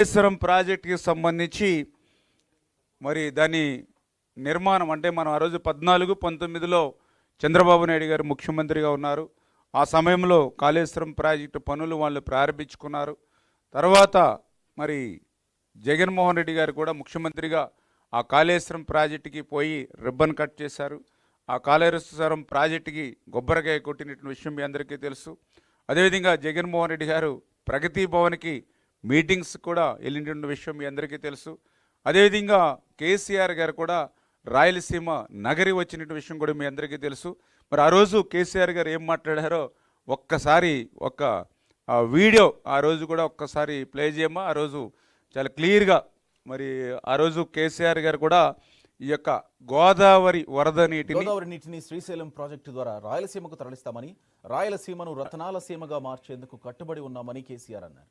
కాళేశ్వరం ప్రాజెక్టుకి సంబంధించి మరి దాని నిర్మాణం అంటే మనం ఆ రోజు 14-19లో చంద్రబాబు నాయుడు గారు ముఖ్యమంత్రిగా ఉన్నారు. ఆ సమయంలో కాళేశ్వరం ప్రాజెక్టు పనులు వాళ్ళు ప్రారంభించుకున్నారు. తర్వాత మరి జగన్మోహన్ రెడ్డి గారు కూడా ముఖ్యమంత్రిగా ఆ కాళేశ్వరం ప్రాజెక్టుకి పోయి రిబ్బన్ కట్ చేశారు. ఆ కాళేశ్వరం ప్రాజెక్టుకి కొబ్బరికాయ కొట్టినటువంటి విషయం మీ అందరికీ తెలుసు. అదేవిధంగా జగన్మోహన్ రెడ్డి గారు ప్రగతి భవన్కి మీటింగ్స్ కూడా వెళ్ళినటువంటి విషయం మీ అందరికీ తెలుసు. అదేవిధంగా కేసీఆర్ గారు కూడా రాయలసీమ నగరి వచ్చినటువంటి విషయం కూడా మీ అందరికీ తెలుసు. మరి ఆ రోజు కేసీఆర్ గారు ఏం మాట్లాడారో ఒక్కసారి ఒక వీడియో ఆ రోజు కూడా ఒక్కసారి ప్లే చేయమా. ఆ రోజు చాలా క్లియర్గా మరి ఆ రోజు కేసీఆర్ గారు కూడా ఈ యొక్క గోదావరి నీటిని శ్రీశైలం ప్రాజెక్టు ద్వారా రాయలసీమకు తరలిస్తామని, రాయలసీమను రతనాల సీమగా మార్చేందుకు కట్టుబడి ఉన్నామని కేసీఆర్ అన్నారు.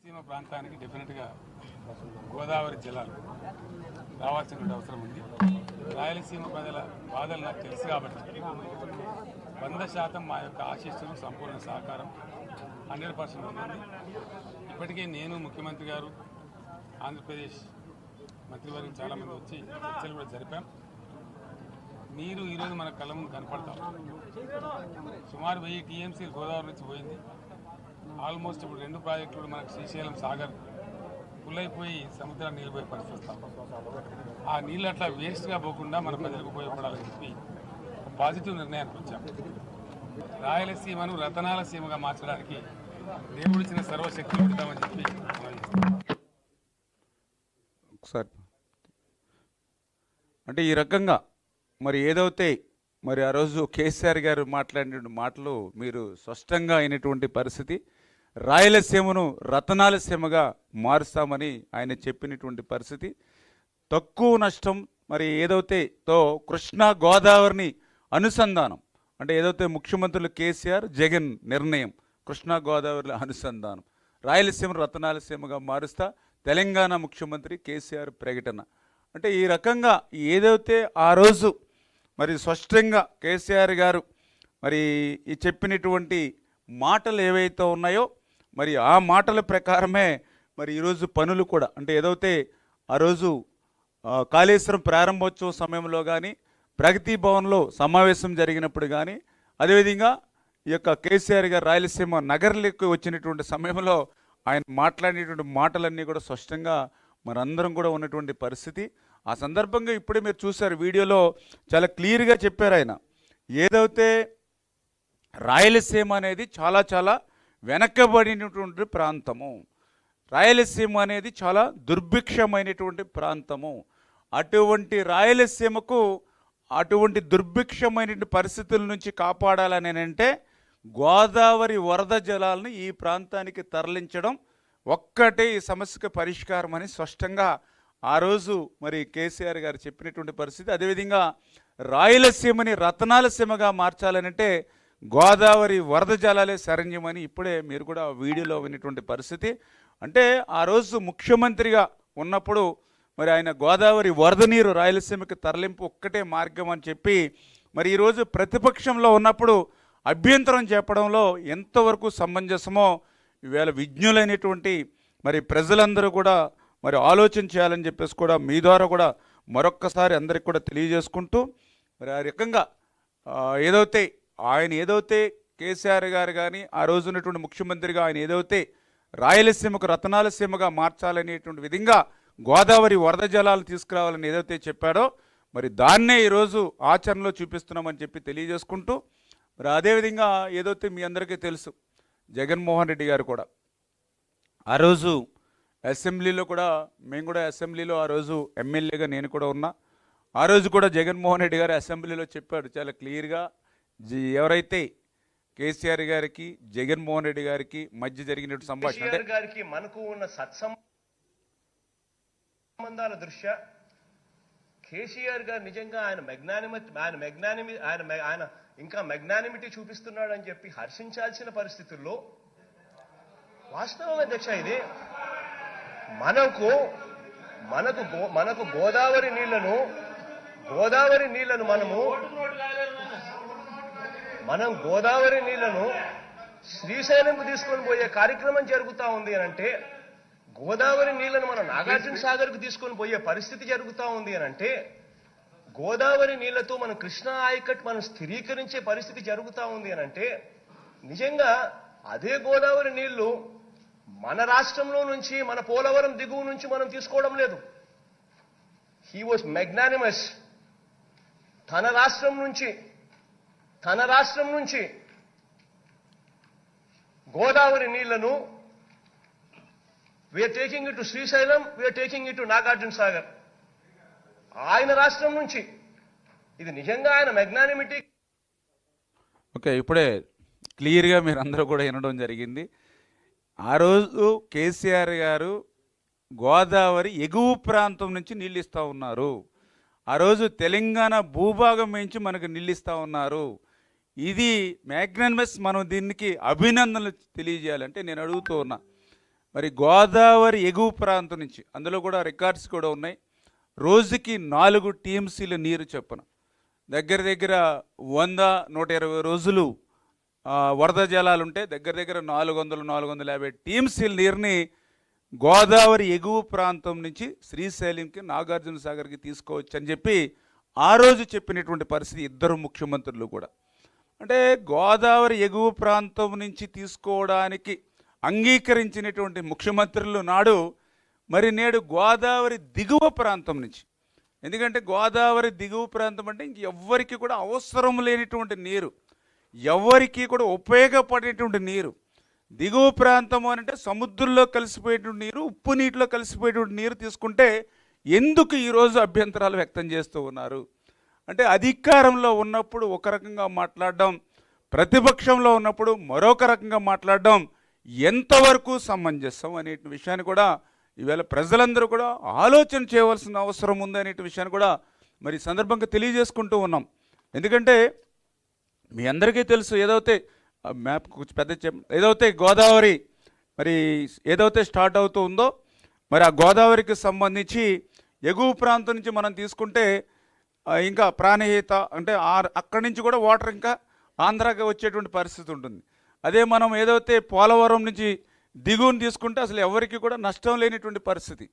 సీమ ప్రాంతానికి డెఫినెట్గా గోదావరి జలాలు రావాల్సిన అవసరం ఉంది. రాయలసీమ ప్రజల బాధలు నాకు తెలుసు కాబట్టి 100% మా యొక్క ఆశీస్సులు సంపూర్ణ సహకారం 100% ఉంటుంది. ఇప్పటికే నేను ముఖ్యమంత్రి గారు ఆంధ్రప్రదేశ్ మంత్రివర్గం చాలామంది వచ్చి చర్చలు కూడా జరిపాం. నీరు ఈరోజు మన కళ్ళ ముందు కనపడతాం. సుమారు 1000 టీఎంసీలు గోదావరి నుంచి పోయింది. ఆల్మోస్ట్ ఇప్పుడు 2 ప్రాజెక్టులు మనకు శ్రీశైలం సాగర్ ఫుల్లైపోయి సముద్రాన్ని నీళ్ళిపోయే పరిస్థితి వస్తాం. ఆ నీళ్ళు అట్లా వేస్ట్గా పోకుండా మన ప్రజలకు ఉపయోగపడాలని చెప్పి ఒక పాజిటివ్ నిర్ణయానికి వచ్చాం. రాయలసీమను రతనాల సీమగా మార్చడానికి దేవుడిచ్చిన సర్వశక్తులు పెడతామని చెప్పి ఒకసారి అంటే ఈ రకంగా మరి ఏదైతే మరి ఆ రోజు కేసీఆర్ గారు మాట్లాడిన మాటలు మీరు స్పష్టంగా అయినటువంటి పరిస్థితి. రాయలసీమను రతనాల సీమగా మారుస్తామని ఆయన చెప్పినటువంటి పరిస్థితి. తక్కువ నష్టం మరి ఏదైతే కృష్ణా గోదావరిని అనుసంధానం అంటే ఏదైతే ముఖ్యమంత్రులు కేసీఆర్ జగన్ నిర్ణయం కృష్ణా గోదావరిలో అనుసంధానం రాయలసీమ రతనాల సీమగా మారుస్తా తెలంగాణ ముఖ్యమంత్రి కేసీఆర్ ప్రకటన. అంటే ఈ రకంగా ఏదైతే ఆ రోజు మరి స్పష్టంగా కేసీఆర్ గారు మరి ఈ చెప్పినటువంటి మాటలు ఏవైతే ఉన్నాయో మరి ఆ మాటల ప్రకారమే మరి ఈరోజు పనులు కూడా అంటే ఏదైతే ఆ రోజు కాళేశ్వరం ప్రారంభోత్సవ సమయంలో కానీ ప్రగతి భవన్లో సమావేశం జరిగినప్పుడు కానీ అదేవిధంగా ఈ యొక్క కేసీఆర్ గారు రాయలసీమ నగర్లకు వచ్చినటువంటి సమయంలో ఆయన మాట్లాడినటువంటి మాటలన్నీ కూడా స్పష్టంగా మనందరం కూడా ఉన్నటువంటి పరిస్థితి. ఆ సందర్భంగా ఇప్పుడే మీరు చూశారు వీడియోలో చాలా క్లియర్గా చెప్పారు ఆయన. ఏదైతే రాయలసీమ అనేది చాలా చాలా వెనకబడినటువంటి ప్రాంతము, రాయలసీమ అనేది చాలా దుర్భిక్షమైనటువంటి ప్రాంతము. అటువంటి రాయలసీమకు అటువంటి దుర్భిక్షమైనటువంటి పరిస్థితుల నుంచి కాపాడాలని అంటే గోదావరి వరద జలాలను ఈ ప్రాంతానికి తరలించడం ఒక్కటే ఈ సమస్యకు పరిష్కారం అని స్పష్టంగా ఆ రోజు మరి కేసీఆర్ గారు చెప్పినటువంటి పరిస్థితి. అదేవిధంగా రాయలసీమని రతనాల సీమగా మార్చాలనంటే గోదావరి వరద జలాలే శరణ్యమని ఇప్పుడే మీరు కూడా వీడియోలో విన్నటువంటి పరిస్థితి. అంటే ఆ రోజు ముఖ్యమంత్రిగా ఉన్నప్పుడు మరి ఆయన గోదావరి వరద నీరు రాయలసీమకి తరలింపు ఒక్కటే మార్గం అని చెప్పి మరి ఈరోజు ప్రతిపక్షంలో ఉన్నప్పుడు అభ్యంతరం చెప్పడంలో ఎంతవరకు సమంజసమో ఈవేళ విజ్ఞులైనటువంటి మరి ప్రజలందరూ కూడా మరి ఆలోచన చేయాలని చెప్పేసి కూడా మీ ద్వారా కూడా మరొక్కసారి అందరికి కూడా తెలియజేసుకుంటూ మరి ఆ రకంగా ఏదైతే కేసీఆర్ గారు కానీ ఆ రోజు ఉన్నటువంటి ముఖ్యమంత్రిగా ఆయన ఏదైతే రాయలసీమకు రతనాల సీమగా మార్చాలనేటువంటి విధంగా గోదావరి వరద జలాలు తీసుకురావాలని ఏదైతే చెప్పాడో మరి దాన్నే ఈరోజు ఆచరణలో చూపిస్తున్నామని చెప్పి తెలియజేసుకుంటూ మరి అదేవిధంగా ఏదైతే మీ అందరికీ తెలుసు జగన్మోహన్ రెడ్డి గారు కూడా ఆ రోజు అసెంబ్లీలో కూడా మేము కూడా అసెంబ్లీలో ఆ రోజు ఎమ్మెల్యేగా నేను కూడా ఉన్నా. ఆ రోజు కూడా జగన్మోహన్ రెడ్డి గారు అసెంబ్లీలో చెప్పాడు చాలా క్లియర్గా ఎవరైతే కేసీఆర్ గారికి జగన్మోహన్ రెడ్డి గారికి మధ్య జరిగినటువంటి సంభాషణ గారికి మనకు ఉన్న సత్సంబంధాల దృష్ట్యా కేసీఆర్ గారు నిజంగా ఆయన ఇంకా మెగ్నానిమిటీ చూపిస్తున్నాడు అని చెప్పి హర్షించాల్సిన పరిస్థితుల్లో వాస్తవం అధ్యక్ష ఇది మనకు గోదావరి నీళ్లను మనం గోదావరి నీళ్లను శ్రీశైలంకు తీసుకొని పోయే కార్యక్రమం జరుగుతా ఉంది అని అంటే, గోదావరి నీళ్లను మనం నాగార్జున సాగర్కు తీసుకొని పోయే పరిస్థితి జరుగుతా ఉంది అని అంటే, గోదావరి నీళ్లతో మనం కృష్ణా ఆయకట్ మనం స్థిరీకరించే పరిస్థితి జరుగుతా ఉంది అని అంటే, నిజంగా అదే గోదావరి నీళ్లు మన రాష్ట్రంలో నుంచి, మన పోలవరం దిగువ నుంచి మనం తీసుకోవడం లేదు. He was magnanimous. తన రాష్ట్రం నుంచి గోదావరి నీళ్లను we are taking it to Srisailam, we are taking it to Nagarjuna Sagar. ఆయన రాష్ట్రం నుంచి. ఇది నిజంగా ఆయన మెగ్నానిమిటీ. ఓకే, ఇప్పుడే క్లియర్గా మీరు అందరూ కూడా వినడం జరిగింది. ఆ రోజు కేసీఆర్ గారు గోదావరి ఎగువ ప్రాంతం నుంచి నీళ్ళు ఇస్తూ ఉన్నారు. ఆ రోజు తెలంగాణ భూభాగం నుంచి మనకు నీళ్ళు ఇస్తూ ఉన్నారు. ఇది మ్యాగ్ననమస్. మనం దీనికి అభినందనలు తెలియజేయాలంటే నేను అడుగుతూ ఉన్నా, మరి గోదావరి ఎగువ ప్రాంతం నుంచి, అందులో కూడా రికార్డ్స్ కూడా ఉన్నాయి, రోజుకి 4 టీఎంసీల నీరు చొప్పున దగ్గర దగ్గర 100-120 రోజులు వరద జలాలు ఉంటే దగ్గర దగ్గర 400-450 టీఎంసీల నీరుని గోదావరి ఎగువ ప్రాంతం నుంచి శ్రీశైలంకి, నాగార్జున సాగర్కి తీసుకోవచ్చు అని చెప్పి ఆ రోజు చెప్పినటువంటి పరిస్థితి ఇద్దరు ముఖ్యమంత్రులు కూడా. అంటే గోదావరి ఎగువ ప్రాంతం నుంచి తీసుకోవడానికి అంగీకరించినటువంటి ముఖ్యమంత్రులు నాడు, మరి నేడు గోదావరి దిగువ ప్రాంతం నుంచి, ఎందుకంటే గోదావరి దిగువ ప్రాంతం అంటే ఇంక ఎవ్వరికి కూడా అవసరం లేనిటువంటి నీరు, ఎవరికి కూడా ఉపయోగపడేటువంటి నీరు. దిగువ ప్రాంతం అని అంటే సముద్రంలో కలిసిపోయేటువంటి నీరు, ఉప్పు నీటిలో కలిసిపోయేటువంటి నీరు తీసుకుంటే ఎందుకు ఈరోజు అభ్యంతరాలు వ్యక్తం చేస్తూ ఉన్నారు అంటే, అధికారంలో ఉన్నప్పుడు ఒక రకంగా మాట్లాడడం, ప్రతిపక్షంలో ఉన్నప్పుడు మరొక రకంగా మాట్లాడడం ఎంతవరకు సమంజసం అనే విషయాన్ని కూడా ఈవేళ ప్రజలందరూ కూడా ఆలోచన చేయవలసిన అవసరం ఉంది అనే విషయాన్ని కూడా మరి సందర్భంగా తెలియజేసుకుంటూ ఉన్నాం. ఎందుకంటే మీ అందరికీ తెలుసు, ఏదైతే మ్యాప్ కొంచెం పెద్ద ఏదైతే గోదావరి మరి ఏదైతే స్టార్ట్ అవుతూ ఉందో, మరి ఆ గోదావరికి సంబంధించి ఎగువ ప్రాంతం నుంచి మనం తీసుకుంటే ఇంకా ప్రాణహిత అంటే అక్కడి నుంచి కూడా వాటర్ ఇంకా ఆంధ్రాకి వచ్చేటువంటి పరిస్థితి ఉంటుంది. అదే మనం ఏదైతే పోలవరం నుంచి దిగువని తీసుకుంటే అసలు ఎవరికి కూడా నష్టం లేనిటువంటి పరిస్థితి.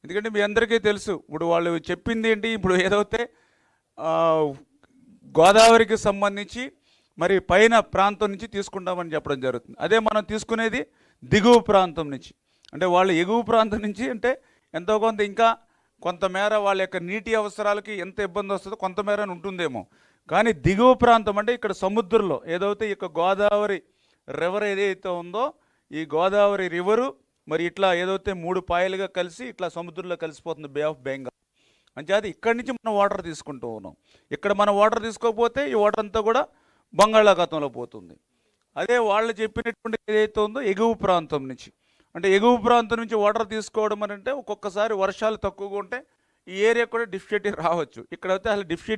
ఎందుకంటే మీ అందరికీ తెలుసు, ఇప్పుడు వాళ్ళు చెప్పింది ఏంటి, ఇప్పుడు ఏదైతే గోదావరికి సంబంధించి మరి పైన ప్రాంతం నుంచి తీసుకుంటామని చెప్పడం జరుగుతుంది. అదే మనం తీసుకునేది దిగువ ప్రాంతం నుంచి. అంటే వాళ్ళు ఎగువ ప్రాంతం నుంచి అంటే ఎంతో కొంత ఇంకా కొంతమేర వాళ్ళ యొక్క నీటి అవసరాలకి ఎంత ఇబ్బంది వస్తుందో కొంతమేర ఉంటుందేమో. కానీ దిగువ ప్రాంతం అంటే ఇక్కడ సముద్రంలో ఏదైతే ఇక గోదావరి రివర్ ఏదైతే ఉందో, ఈ గోదావరి రివరు మరి ఇట్లా ఏదైతే 3 పాయలుగా కలిసి ఇట్లా సముద్రంలో కలిసిపోతుంది, బే ఆఫ్ బెంగాల్. అంచేది ఇక్కడి నుంచి మనం వాటర్ తీసుకుంటూ ఉన్నాం. ఇక్కడ మనం వాటర్ తీసుకోకపోతే ఈ వాటర్ అంతా కూడా బంగాళాఖాతంలో పోతుంది. అదే వాళ్ళు చెప్పినటువంటి ఏదైతే ఉందో ఎగువ ప్రాంతం నుంచి, అంటే ఎగువ ప్రాంతం నుంచి వాటర్ తీసుకోవడం అని అంటే ఒక్కొక్కసారి వర్షాలు తక్కువగా ఉంటే ఈ ఏరియా కూడా డిఫిషియటీ రావచ్చు. ఇక్కడైతే అసలు డిఫిషియటీ